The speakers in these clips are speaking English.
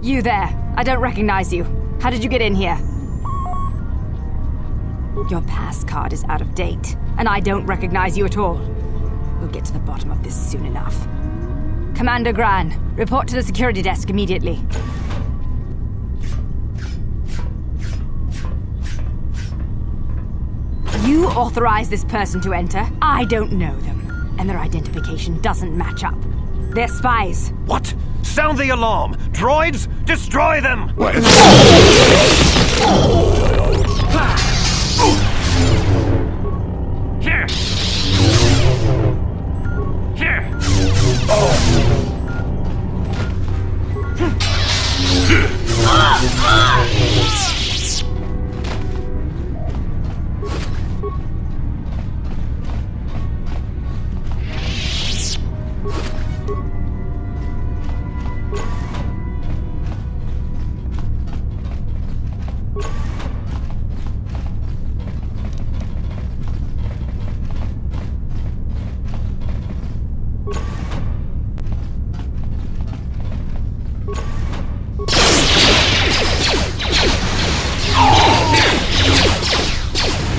You there. I don't recognize you. How did you get in here? Your pass card is out of date, and I don't recognize you at all. We'll get to the bottom of this soon enough. Commander Gran, report to the security desk immediately. You authorized this person to enter. I don't know them, and their identification doesn't match up. They're spies. What? Sound the alarm! Droids, destroy them! What? Here! Here!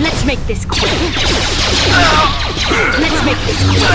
Let's make this quick. Let's make this quick.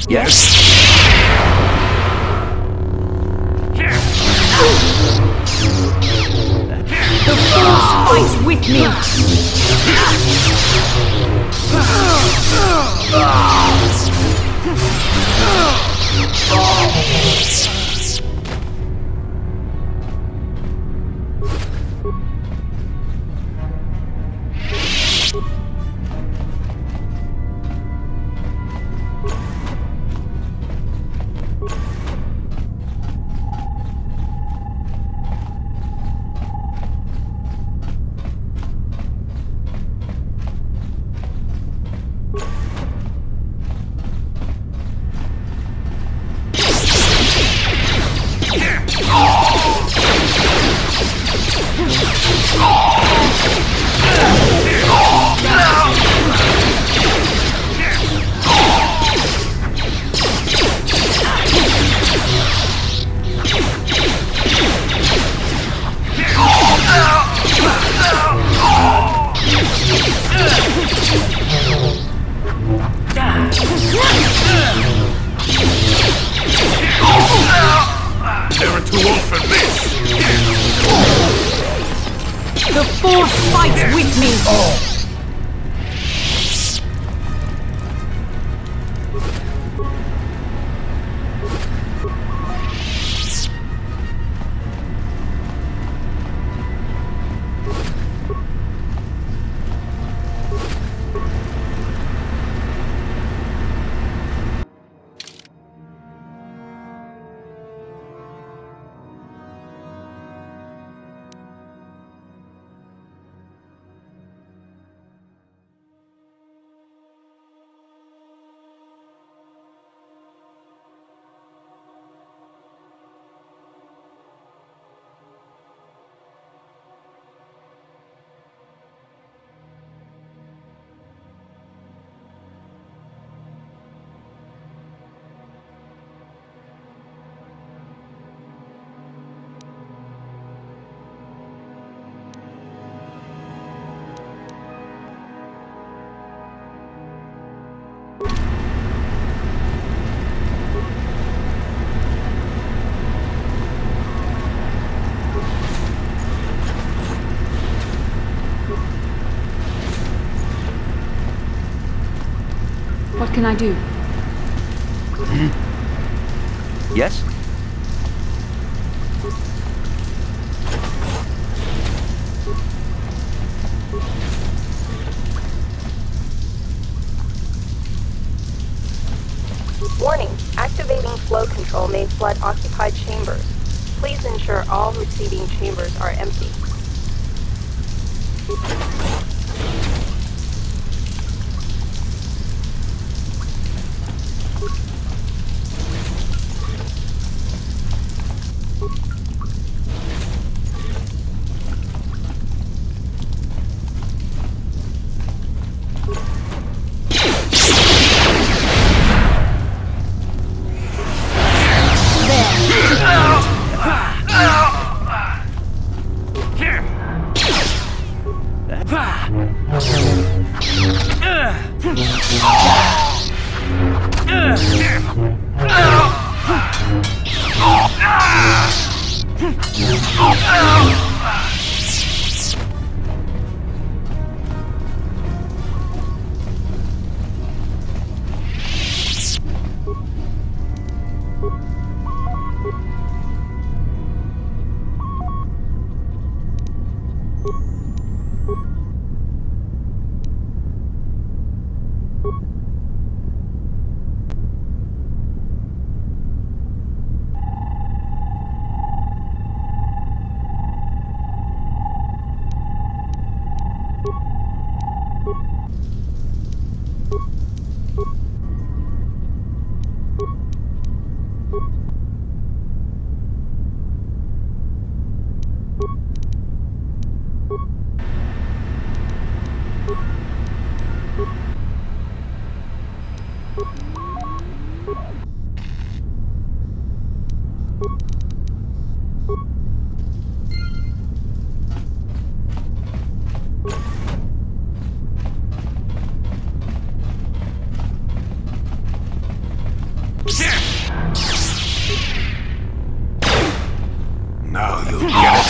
Yes. The Force fights with me! There are too often this! The Force fights with me! What can I do? Yes? Warning, activating flow control may flood occupied chambers. Please ensure all receiving chambers are empty. Now you'll get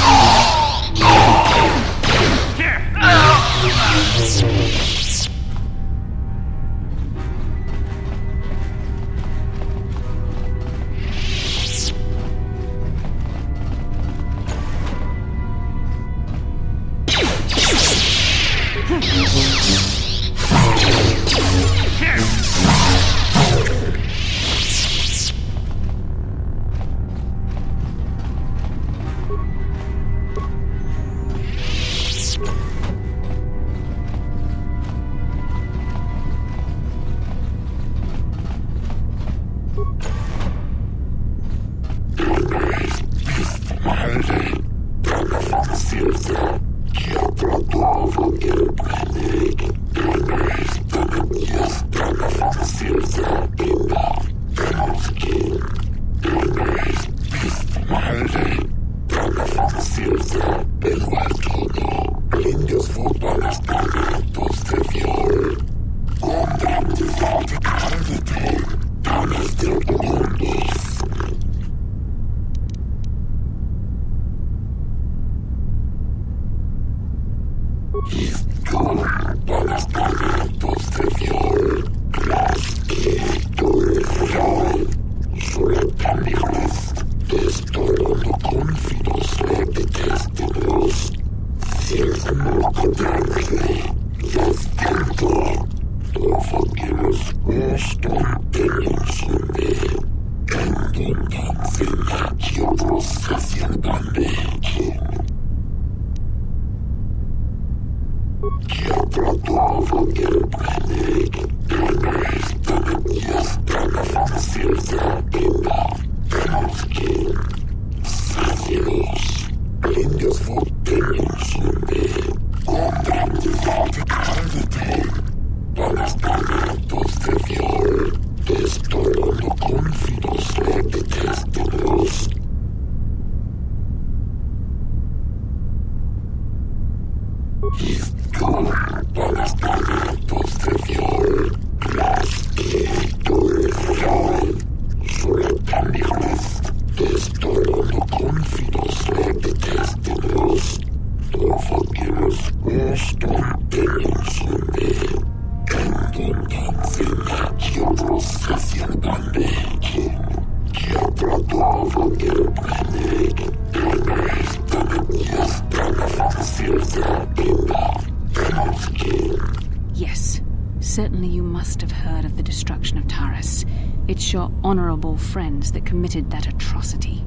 Certainly you must have heard of the destruction of Taris. It's your honorable friends that committed that atrocity.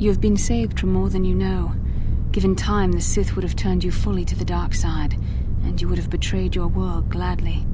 You've been saved from more than you know. Given time, the Sith would have turned you fully to the dark side, and you would have betrayed your world gladly.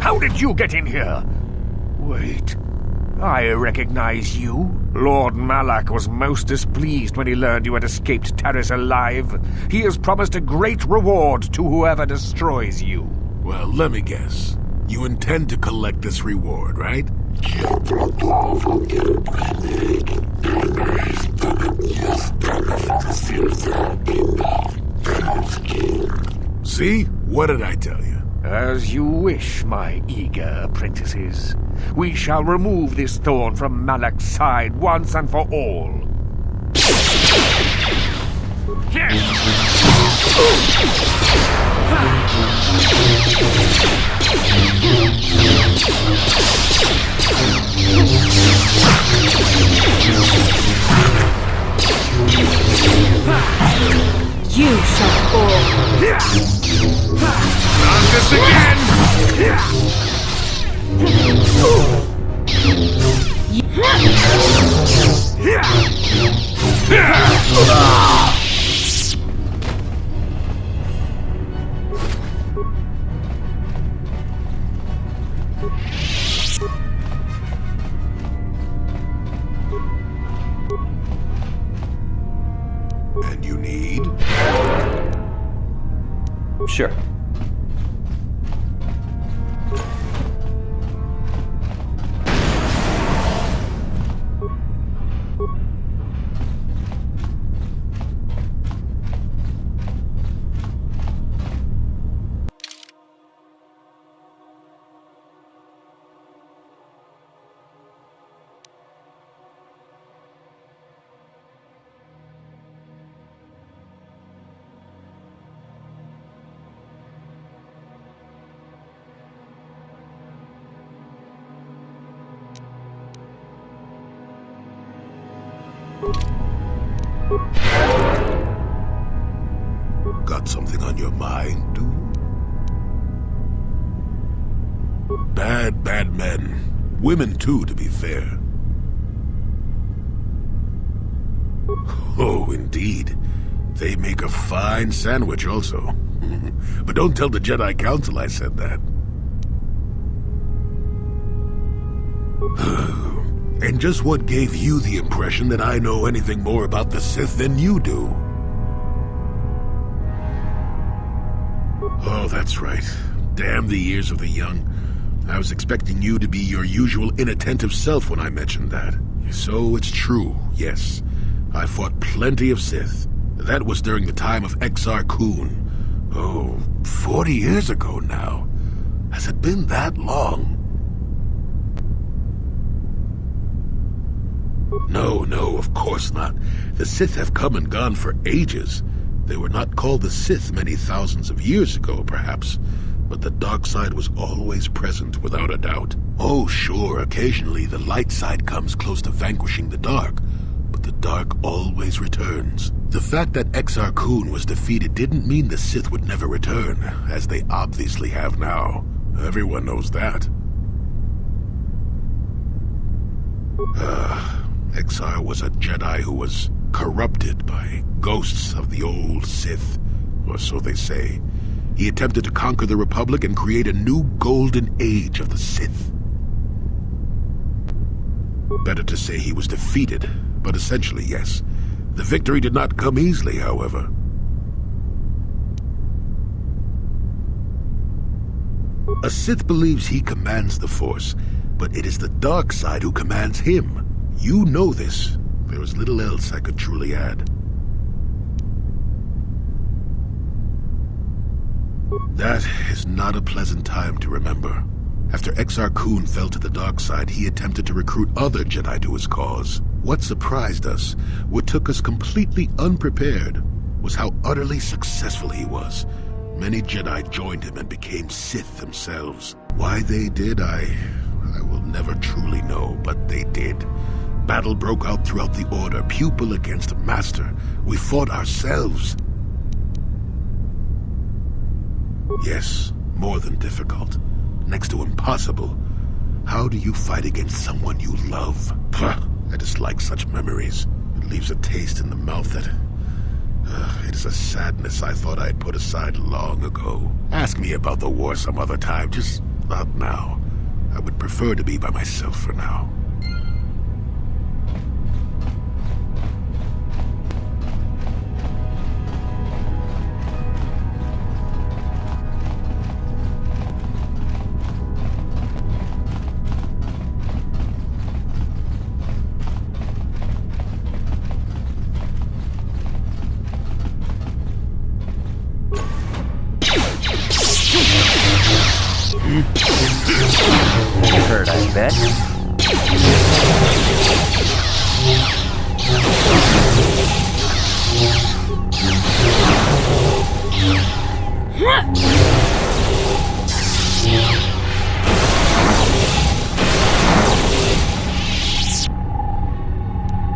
How did you get in here? Wait. I recognize you. Lord Malak was most displeased when he learned you had escaped Taris alive. He has promised a great reward to whoever destroys you. Well, let me guess. You intend to collect this reward, right? See? What did I tell you? As you wish, my eager apprentices. We shall remove this thorn from Malak's side once and for all. You shall fall. Not this again! And you need? Sure. Got something on your mind, dude? Bad men. Women, too, to be fair. Oh, indeed. They make a fine sandwich, also. But don't tell the Jedi Council I said that. And just what gave you the impression that I know anything more about the Sith than you do? Oh, that's right. Damn the years of the young. I was expecting you to be your usual inattentive self when I mentioned that. So it's true, yes. I fought plenty of Sith. That was during the time of Exar Kun. Oh, 40 years ago now. Has it been that long? No, of course not. The Sith have come and gone for ages. They were not called the Sith many thousands of years ago, perhaps, but the dark side was always present, without a doubt. Oh, sure, occasionally the light side comes close to vanquishing the dark, but the dark always returns. The fact that Exar Kun was defeated didn't mean the Sith would never return, as they obviously have now. Everyone knows that. Exar was a Jedi who was corrupted by ghosts of the old Sith, or so they say. He attempted to conquer the Republic and create a new golden age of the Sith. Better to say he was defeated, but essentially, yes. The victory did not come easily, however. A Sith believes he commands the Force, but it is the dark side who commands him. You know this. There is little else I could truly add. That is not a pleasant time to remember. After Exar Kun fell to the dark side, he attempted to recruit other Jedi to his cause. What surprised us, what took us completely unprepared, was how utterly successful he was. Many Jedi joined him and became Sith themselves. Why they did, I will never truly know, but they did. Battle broke out throughout the Order, pupil against master. We fought ourselves. Yes, more than difficult. Next to impossible. How do you fight against someone you love? Puh, I dislike such memories. It leaves a taste in the mouth that... it is a sadness I thought I'd put aside long ago. Ask me about the war some other time, just not now. I would prefer to be by myself for now. Hurt, I bet.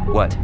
What?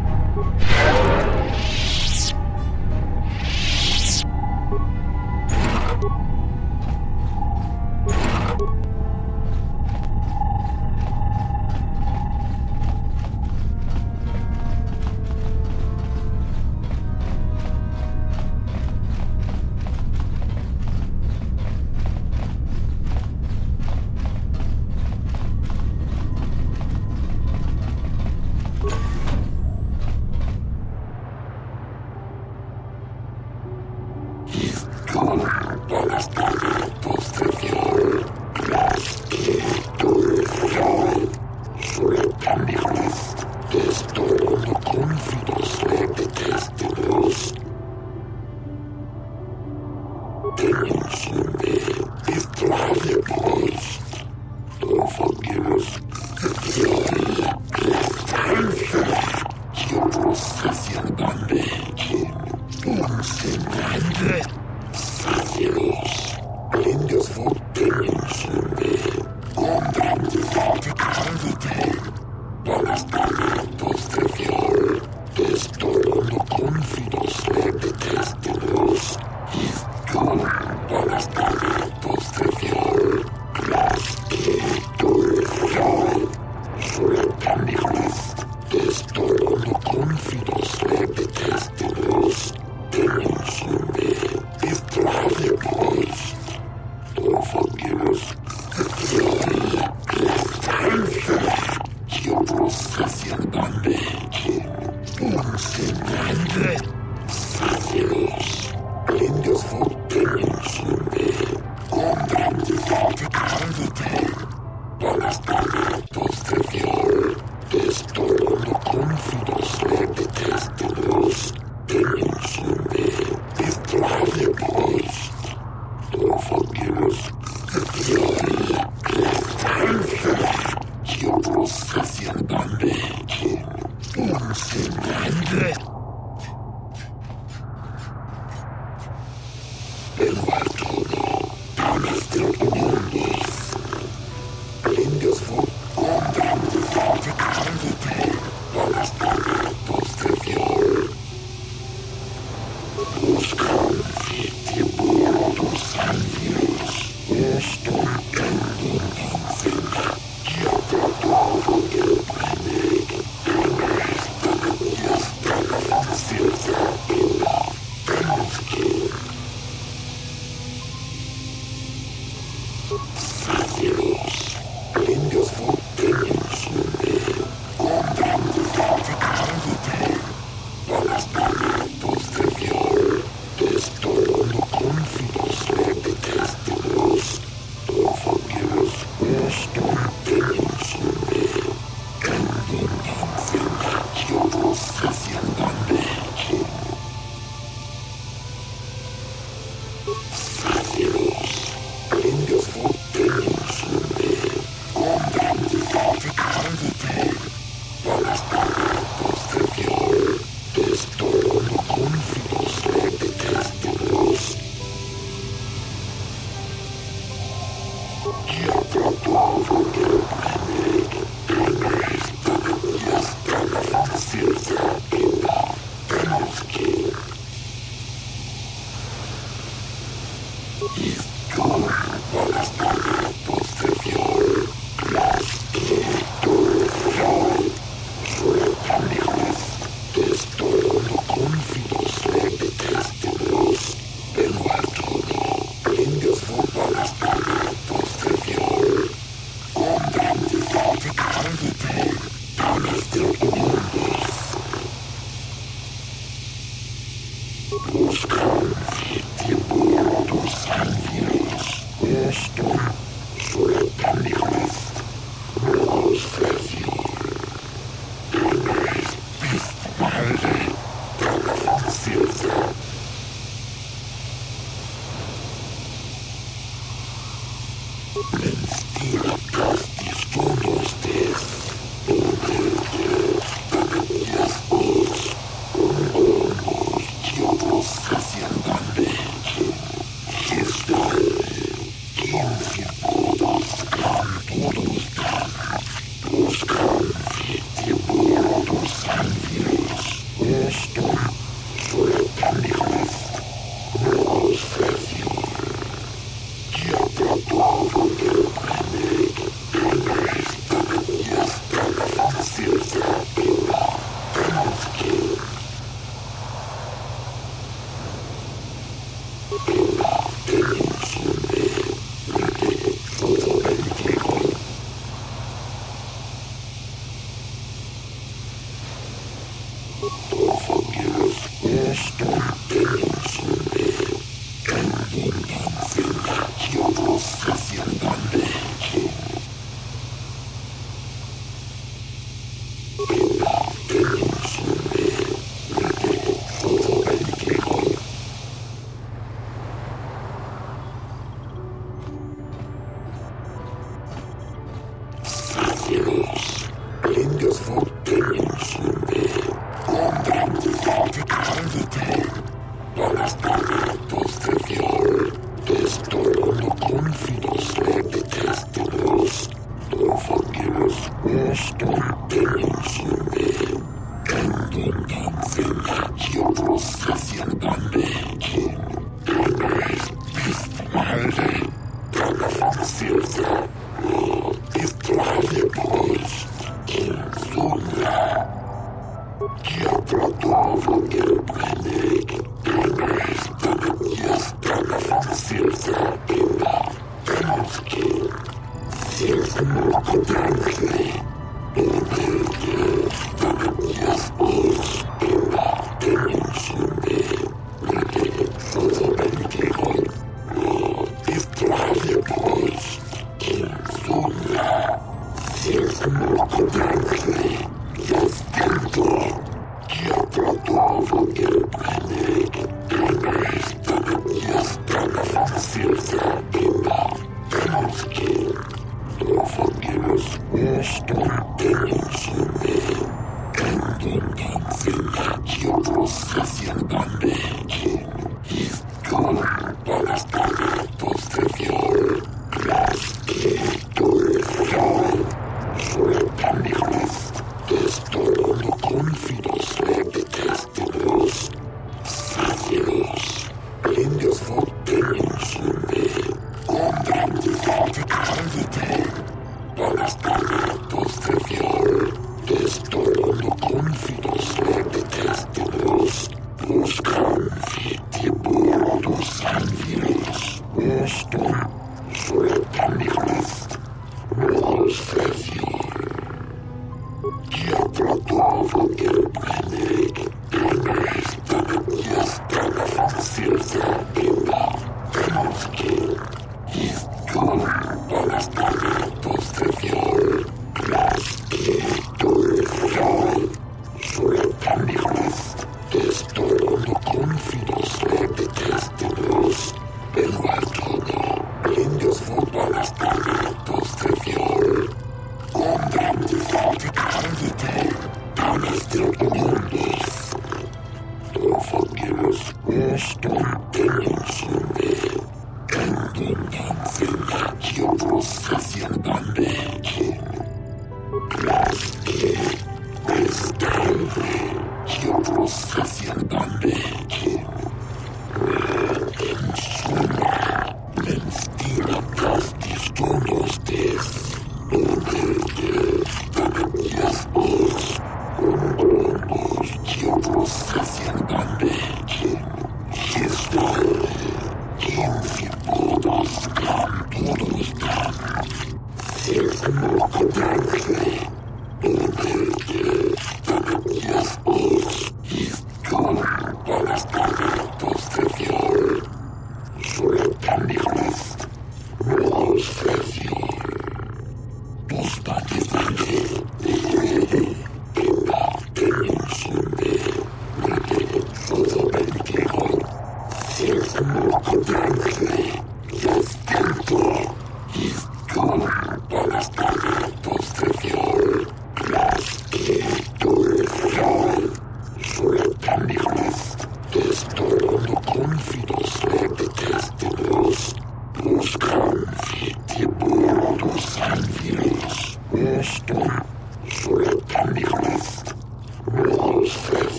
He's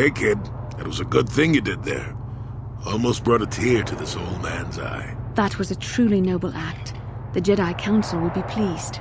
Hey, kid. That was a good thing you did there. Almost brought a tear to this old man's eye. That was a truly noble act. The Jedi Council will be pleased.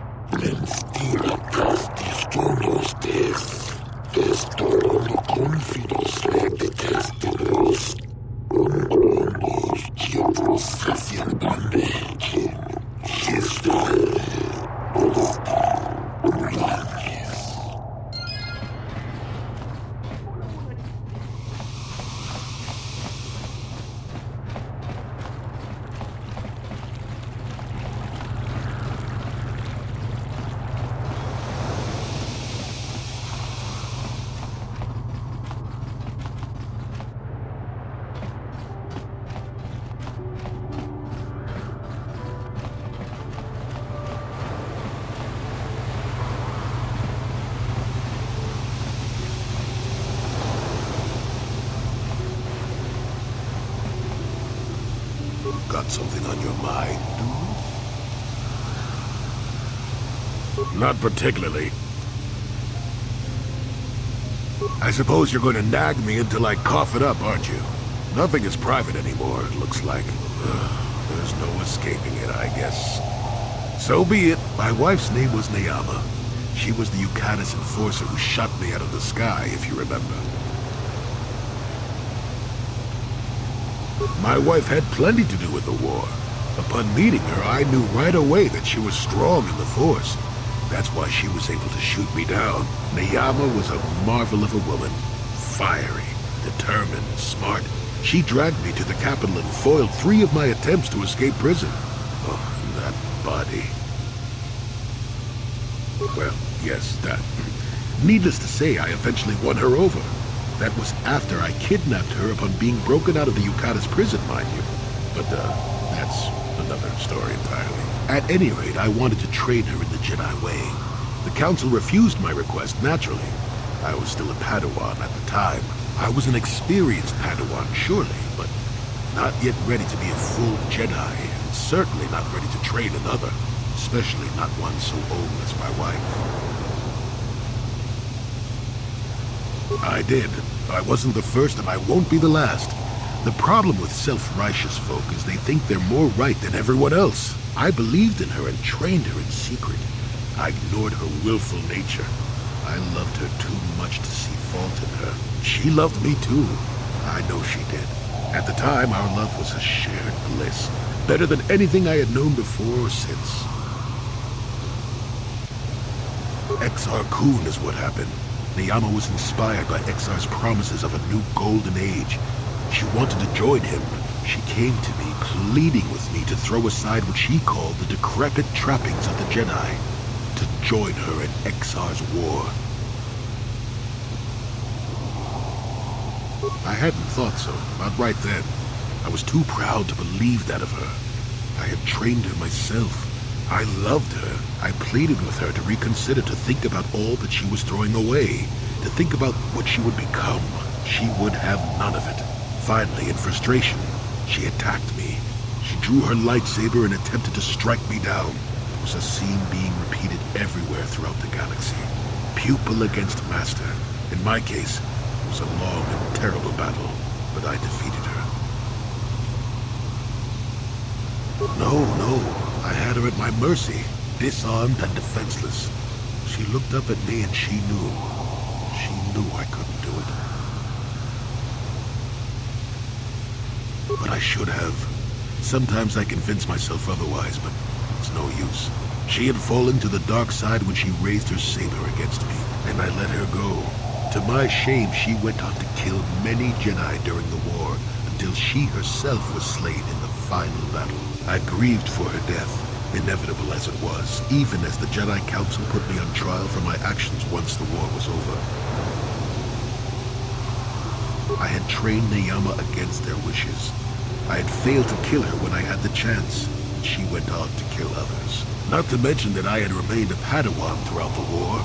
Got something on your mind, dude? Not particularly. I suppose you're going to nag me until I cough it up, aren't you? Nothing is private anymore, it looks like. There's no escaping it, I guess. So be it. My wife's name was Neyama. She was the Yukatis enforcer who shot me out of the sky, if you remember. My wife had plenty to do with the war. Upon meeting her, I knew right away that she was strong in the Force. That's why she was able to shoot me down. Neyama was a marvel of a woman. Fiery, determined, smart. She dragged me to the capital and foiled 3 of my attempts to escape prison. Oh, and that body. Well, yes, that. Needless to say, I eventually won her over. That was after I kidnapped her upon being broken out of the Yukatis prison, mind you. But, that's another story entirely. At any rate, I wanted to train her in the Jedi way. The Council refused my request, naturally. I was still a Padawan at the time. I was an experienced Padawan, surely, but not yet ready to be a full Jedi, and certainly not ready to train another, especially not one so old as my wife. I did. I wasn't the first, and I won't be the last. The problem with self-righteous folk is they think they're more right than everyone else. I believed in her and trained her in secret. I ignored her willful nature. I loved her too much to see fault in her. She loved me too. I know she did. At the time, our love was a shared bliss. Better than anything I had known before or since. Exar Kun is what happened. Neyama was inspired by Exar's promises of a new golden age. She wanted to join him. She came to me, pleading with me to throw aside what she called the decrepit trappings of the Jedi, to join her in Exar's war. I hadn't thought so, not right then. I was too proud to believe that of her. I had trained her myself. I loved her. I pleaded with her to reconsider, to think about all that she was throwing away, to think about what she would become. She would have none of it. Finally, in frustration, she attacked me. She drew her lightsaber and attempted to strike me down. It was a scene being repeated everywhere throughout the galaxy. Pupil against master. In my case, it was a long and terrible battle, but I defeated her. No. I had her at my mercy, disarmed and defenseless. She looked up at me and she knew. She knew I couldn't do it. But I should have. Sometimes I convince myself otherwise, but it's no use. She had fallen to the dark side when she raised her saber against me, and I let her go. To my shame, she went on to kill many Jedi during the war, until she herself was slain in the final battle. I grieved for her death, inevitable as it was, even as the Jedi Council put me on trial for my actions once the war was over. I had trained Neyama against their wishes. I had failed to kill her when I had the chance, and she went on to kill others. Not to mention that I had remained a Padawan throughout the war.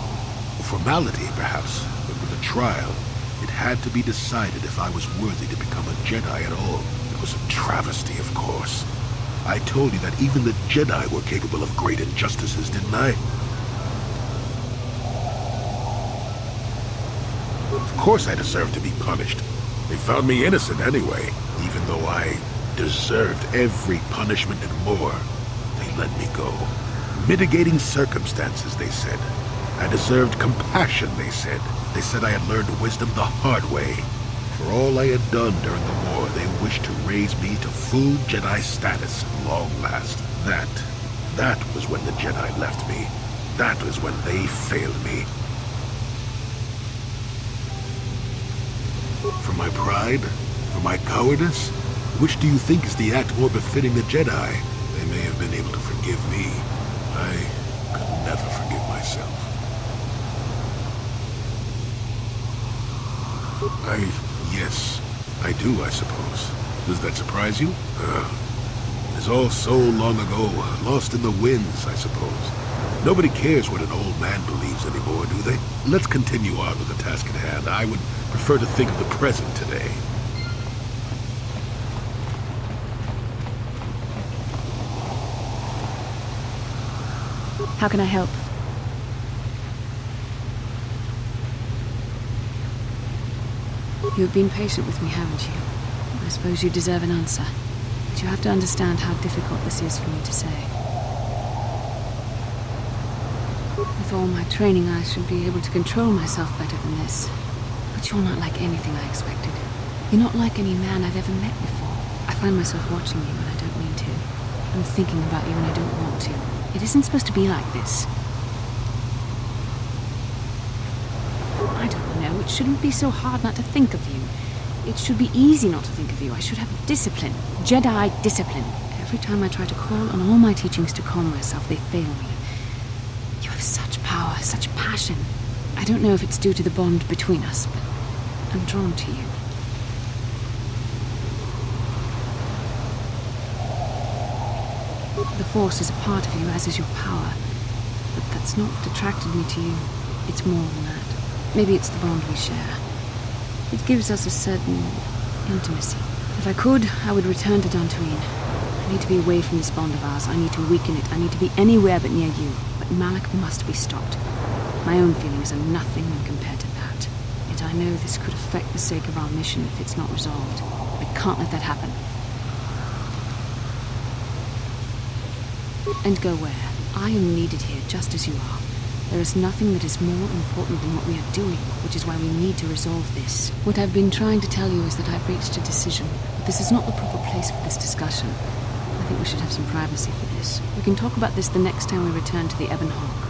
A formality, perhaps, but with a trial, it had to be decided if I was worthy to become a Jedi at all. It was a travesty, of course. I told you that even the Jedi were capable of great injustices, didn't I? Of course I deserved to be punished. They found me innocent anyway, even though I deserved every punishment and more. They let me go. Mitigating circumstances, they said. I deserved compassion, they said. They said I had learned wisdom the hard way. For all I had done during the war, they wished to raise me to full Jedi status at long last. That was when the Jedi left me. That was when they failed me. For my pride? For my cowardice? Which do you think is the act more befitting the Jedi? They may have been able to forgive me. I could never forgive myself. Yes, I do, I suppose. Does that surprise you? It's all so long ago, lost in the winds, I suppose. Nobody cares what an old man believes anymore, do they? Let's continue on with the task at hand. I would prefer to think of the present today. How can I help? You've been patient with me, haven't you? I suppose you deserve an answer. But you have to understand how difficult this is for me to say. With all my training, I should be able to control myself better than this. But you're not like anything I expected. You're not like any man I've ever met before. I find myself watching you when I don't mean to. I'm thinking about you when I don't want to. It isn't supposed to be like this. I don't know. It shouldn't be so hard not to think of you. It should be easy not to think of you. I should have discipline. Jedi discipline. Every time I try to call on all my teachings to calm myself, they fail me. You have such power, such passion. I don't know if it's due to the bond between us, but I'm drawn to you. The Force is a part of you, as is your power. But that's not what attracted me to you. It's more than that. Maybe it's the bond we share. It gives us a certain intimacy. If I could, I would return to Dantooine. I need to be away from this bond of ours. I need to weaken it. I need to be anywhere but near you. But Malak must be stopped. My own feelings are nothing when compared to that. Yet I know this could affect the sake of our mission if it's not resolved. I can't let that happen. And go where? I am needed here just as you are. There is nothing that is more important than what we are doing, which is why we need to resolve this. What I've been trying to tell you is that I've reached a decision, but this is not the proper place for this discussion. I think we should have some privacy for this. We can talk about this the next time we return to the Ebon Hawk.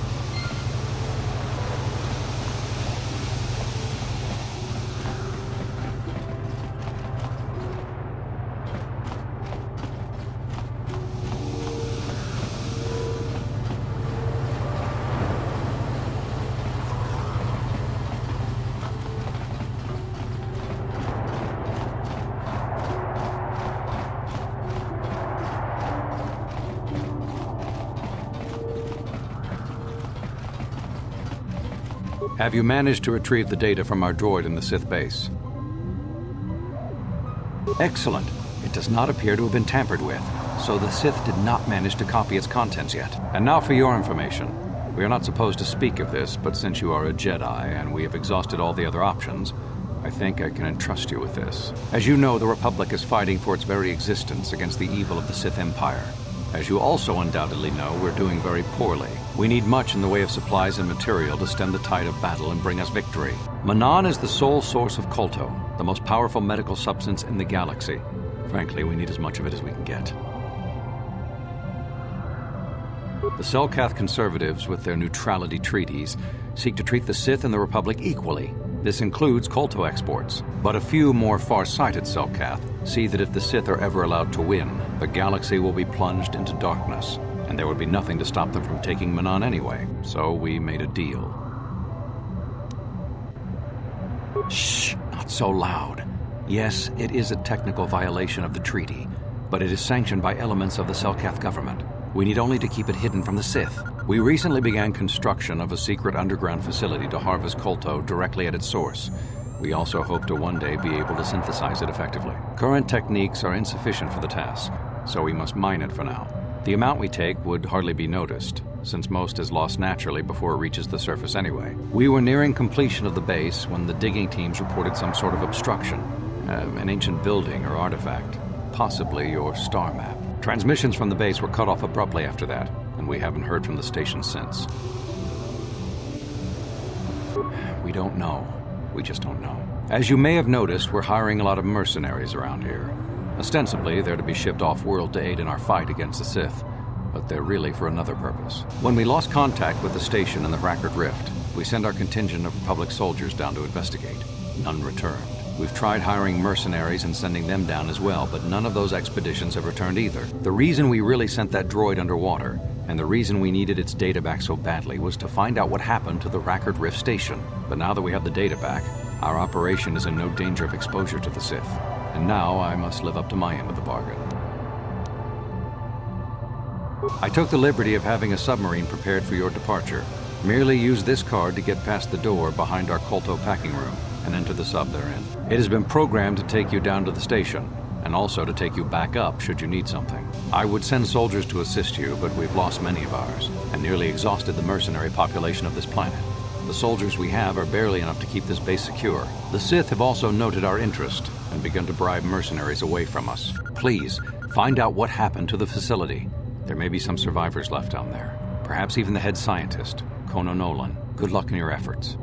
Have you managed to retrieve the data from our droid in the Sith Base? Excellent. It does not appear to have been tampered with, so the Sith did not manage to copy its contents yet. And now for your information. We are not supposed to speak of this, but since you are a Jedi and we have exhausted all the other options, I think I can entrust you with this. As you know, the Republic is fighting for its very existence against the evil of the Sith Empire. As you also undoubtedly know, we're doing very poorly. We need much in the way of supplies and material to stem the tide of battle and bring us victory. Manan is the sole source of KotOR, the most powerful medical substance in the galaxy. Frankly, we need as much of it as we can get. The Selkath conservatives, with their neutrality treaties, seek to treat the Sith and the Republic equally. This includes KotOR exports. But a few more far-sighted Selkath see that if the Sith are ever allowed to win, the galaxy will be plunged into darkness, and there would be nothing to stop them from taking Manan anyway. So we made a deal. Shh, not so loud. Yes, it is a technical violation of the treaty, but it is sanctioned by elements of the Selkath government. We need only to keep it hidden from the Sith. We recently began construction of a secret underground facility to harvest KotOR directly at its source. We also hope to one day be able to synthesize it effectively. Current techniques are insufficient for the task, so we must mine it for now. The amount we take would hardly be noticed, since most is lost naturally before it reaches the surface anyway. We were nearing completion of the base when the digging teams reported some sort of obstruction. An ancient building or artifact. Possibly your star map. Transmissions from the base were cut off abruptly after that, and we haven't heard from the station since. We don't know. We just don't know. As you may have noticed, we're hiring a lot of mercenaries around here. Ostensibly, they're to be shipped off-world to aid in our fight against the Sith, but they're really for another purpose. When we lost contact with the station in the Rackard Rift, we sent our contingent of Republic soldiers down to investigate. None returned. We've tried hiring mercenaries and sending them down as well, but none of those expeditions have returned either. The reason we really sent that droid underwater, and the reason we needed its data back so badly, was to find out what happened to the Rackard Rift station. But now that we have the data back, our operation is in no danger of exposure to the Sith. And now I must live up to my end of the bargain. I took the liberty of having a submarine prepared for your departure. Merely use this card to get past the door behind our KotOR packing room and enter the sub therein. It has been programmed to take you down to the station, and also to take you back up should you need something. I would send soldiers to assist you, but we've lost many of ours, and nearly exhausted the mercenary population of this planet. The soldiers we have are barely enough to keep this base secure. The Sith have also noted our interest and begun to bribe mercenaries away from us. Please, find out what happened to the facility. There may be some survivors left down there. Perhaps even the head scientist, Kono Nolan. Good luck in your efforts.